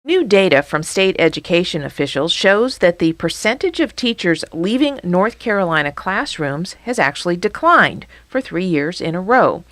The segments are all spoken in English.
New data from state education officials shows that the percentage of teachers leaving North Carolina classrooms has actually declined for 3 years in a row.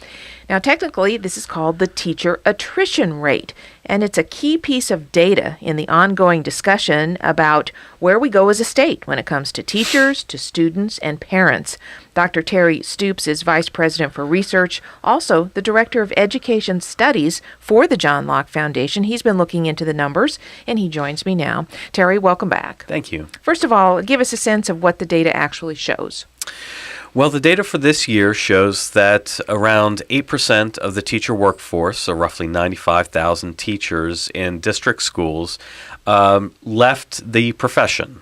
Now, technically, this is called the teacher attrition rate, and it's a key piece of data in the ongoing discussion about where we go as a state when it comes to teachers, to students, and parents. Dr. Terry Stoops is Vice President for Research, also the Director of Education Studies for the John Locke Foundation. He's been looking into the numbers, and he joins me now. Terry, welcome back. Thank you. First of all, give us a sense of what the data actually shows. Well, the data for this year shows that around 8% of the teacher workforce, so roughly 95,000 teachers in district schools, left the profession.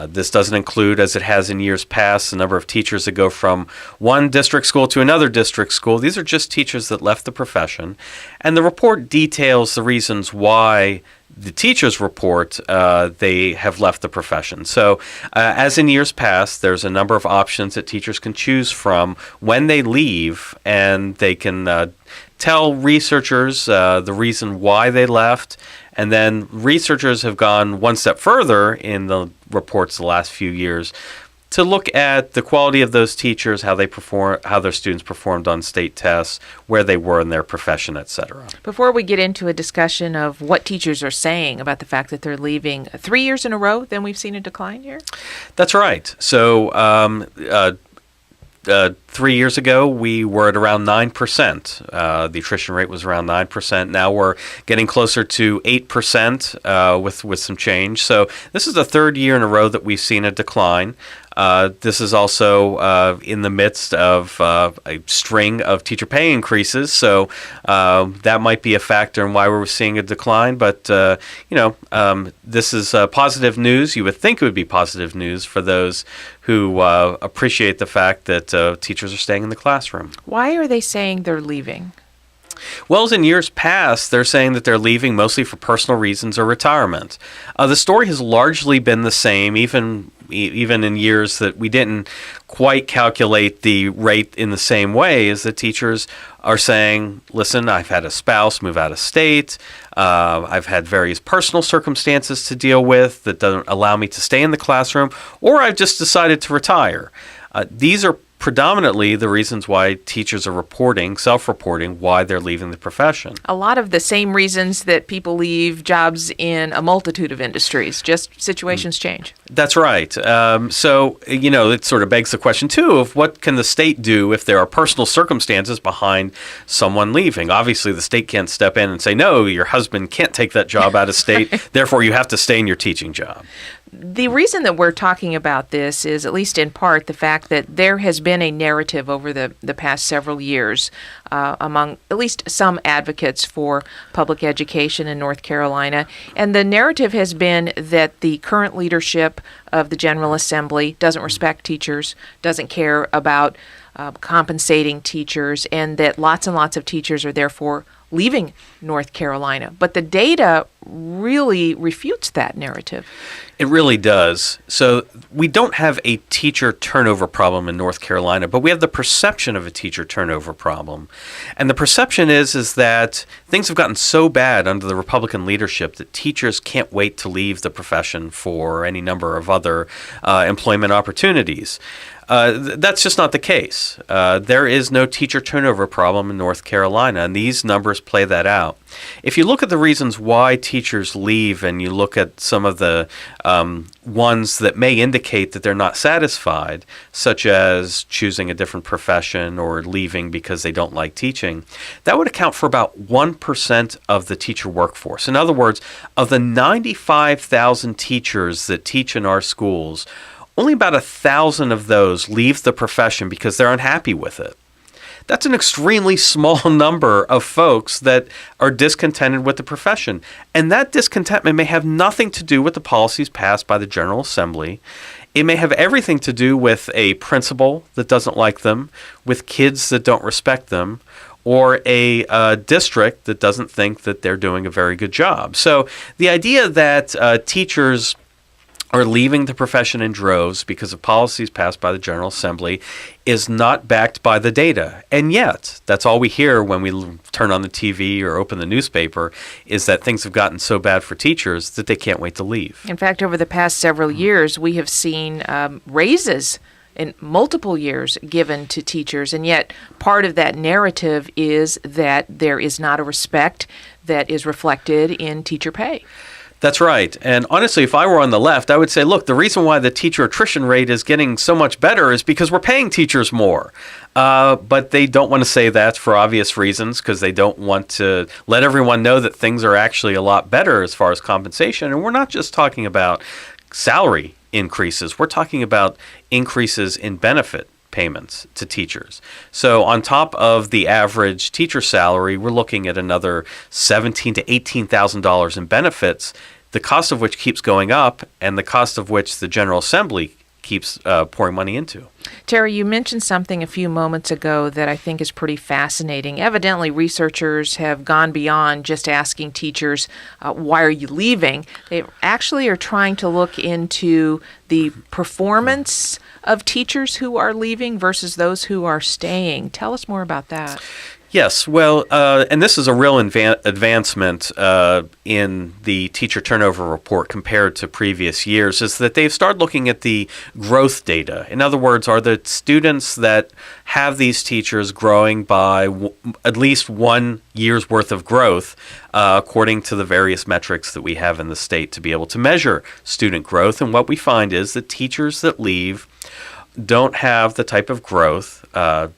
This doesn't include, as it has in years past, the number of teachers that go from one district school to another district school. These are just teachers that left the profession. And the report details the reasons why the teachers report they have left the profession. So as in years past, there's a number of options that teachers can choose from when they leave, and they can tell researchers the reason why they left. And then researchers have gone one step further in the reports the last few years to look at the quality of those teachers, how they perform, how their students performed on state tests, where they were in their profession, etc. Before we get into a discussion of what teachers are saying about the fact that they're leaving 3 years in a row, then we've seen a decline here? That's right. So 3 years ago, we were at around 9%. The attrition rate was around 9%. Now we're getting closer to 8% with some change. So this is the third year in a row that we've seen a decline. This is also in the midst of a string of teacher pay increases, so that might be a factor in why we're seeing a decline. But this is positive news. You would think it would be positive news for those who appreciate the fact that teachers are staying in the classroom. Why are they saying they're leaving? Well, as in years past, they're saying that they're leaving mostly for personal reasons or retirement. The story has largely been the same, even in years that we didn't quite calculate the rate in the same way, as the teachers are saying, listen, I've had a spouse move out of state, I've had various personal circumstances to deal with that don't allow me to stay in the classroom, or I've just decided to retire. These are predominantly the reasons why teachers are self-reporting why they're leaving the profession. A lot of the same reasons that people leave jobs in a multitude of industries, just situations change. That's right. So, it sort of begs the question, too, of what can the state do if there are personal circumstances behind someone leaving? Obviously, the state can't step in and say, no, your husband can't take that job out of state, therefore you have to stay in your teaching job. The reason that we're talking about this is, at least in part, the fact that there has been a narrative over the past several years among at least some advocates for public education in North Carolina. And the narrative has been that the current leadership of the General Assembly doesn't respect teachers, doesn't care about compensating teachers, and that lots and lots of teachers are therefore leaving North Carolina. But the data really refutes that narrative. It really does. So we don't have a teacher turnover problem in North Carolina, but we have the perception of a teacher turnover problem. And the perception is that things have gotten so bad under the Republican leadership that teachers can't wait to leave the profession for any number of other employment opportunities. That's just not the case. There is no teacher turnover problem in North Carolina, and these numbers play that out. If you look at the reasons why teachers leave, and you look at some of the ones that may indicate that they're not satisfied, such as choosing a different profession or leaving because they don't like teaching, that would account for about 1% of the teacher workforce. In other words, of the 95,000 teachers that teach in our schools, only about 1,000 of those leave the profession because they're unhappy with it. That's an extremely small number of folks that are discontented with the profession. And that discontentment may have nothing to do with the policies passed by the General Assembly. It may have everything to do with a principal that doesn't like them, with kids that don't respect them, or a district that doesn't think that they're doing a very good job. So the idea that teachers are leaving the profession in droves because of policies passed by the General Assembly is not backed by the data. And yet, that's all we hear when we turn on the TV or open the newspaper, is that things have gotten so bad for teachers that they can't wait to leave. In fact, over the past several years, we have seen raises in multiple years given to teachers, and yet part of that narrative is that there is not a respect that is reflected in teacher pay. That's right. And honestly, if I were on the left, I would say, look, the reason why the teacher attrition rate is getting so much better is because we're paying teachers more. But they don't want to say that for obvious reasons, because they don't want to let everyone know that things are actually a lot better as far as compensation. And we're not just talking about salary increases. We're talking about increases in benefit payments to teachers. So on top of the average teacher salary, we're looking at another $17,000 to $18,000 in benefits, the cost of which keeps going up and the cost of which the General Assembly keeps pouring money into. Terry, you mentioned something a few moments ago that I think is pretty fascinating. Evidently, researchers have gone beyond just asking teachers, why are you leaving? They actually are trying to look into the performance of teachers who are leaving versus those who are staying. Tell us more about that. Yes, well, and this is a real advancement in the teacher turnover report compared to previous years, is that they've started looking at the growth data. In other words, are the students that have these teachers growing by at least 1 year's worth of growth, according to the various metrics that we have in the state to be able to measure student growth. And what we find is that teachers that leave don't have the type of growth,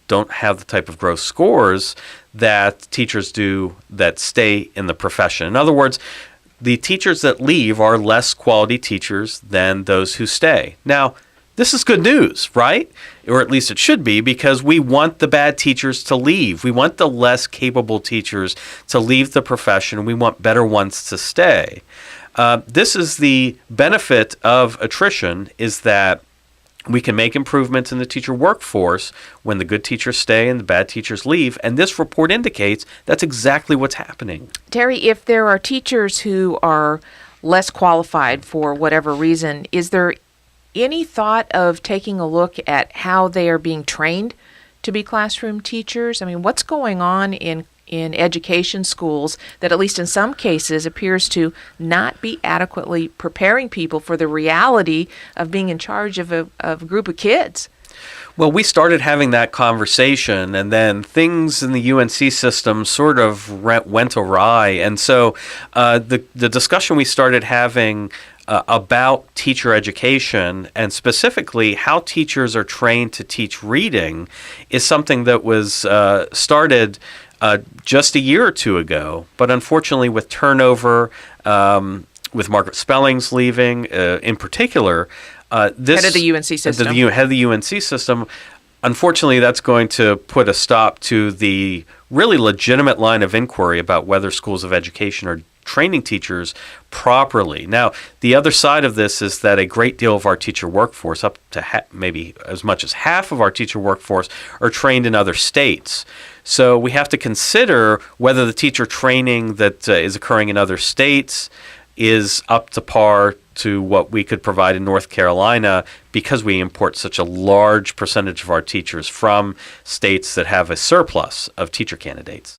don't have the type of growth scores that teachers do that stay in the profession. In other words, the teachers that leave are less quality teachers than those who stay. Now, this is good news, right? Or at least it should be, because we want the bad teachers to leave. We want the less capable teachers to leave the profession. We want better ones to stay. This is the benefit of attrition, is that we can make improvements in the teacher workforce when the good teachers stay and the bad teachers leave. And this report indicates that's exactly what's happening. Terry, if there are teachers who are less qualified for whatever reason, is there any thought of taking a look at how they are being trained to be classroom teachers? I mean, what's going on in education schools that, at least in some cases, appears to not be adequately preparing people for the reality of being in charge of a group of kids? Well, we started having that conversation, and then things in the UNC system sort of went awry. And so the discussion we started having about teacher education, and specifically how teachers are trained to teach reading, is something that was started just a year or two ago. But unfortunately, with turnover, with Margaret Spellings leaving in particular, this head of the UNC system. Head of the UNC system, unfortunately, that's going to put a stop to the really legitimate line of inquiry about whether schools of education are training teachers properly. Now, the other side of this is that a great deal of our teacher workforce, up to maybe as much as half of our teacher workforce, are trained in other states. So we have to consider whether the teacher training that is occurring in other states is up to par to what we could provide in North Carolina, because we import such a large percentage of our teachers from states that have a surplus of teacher candidates.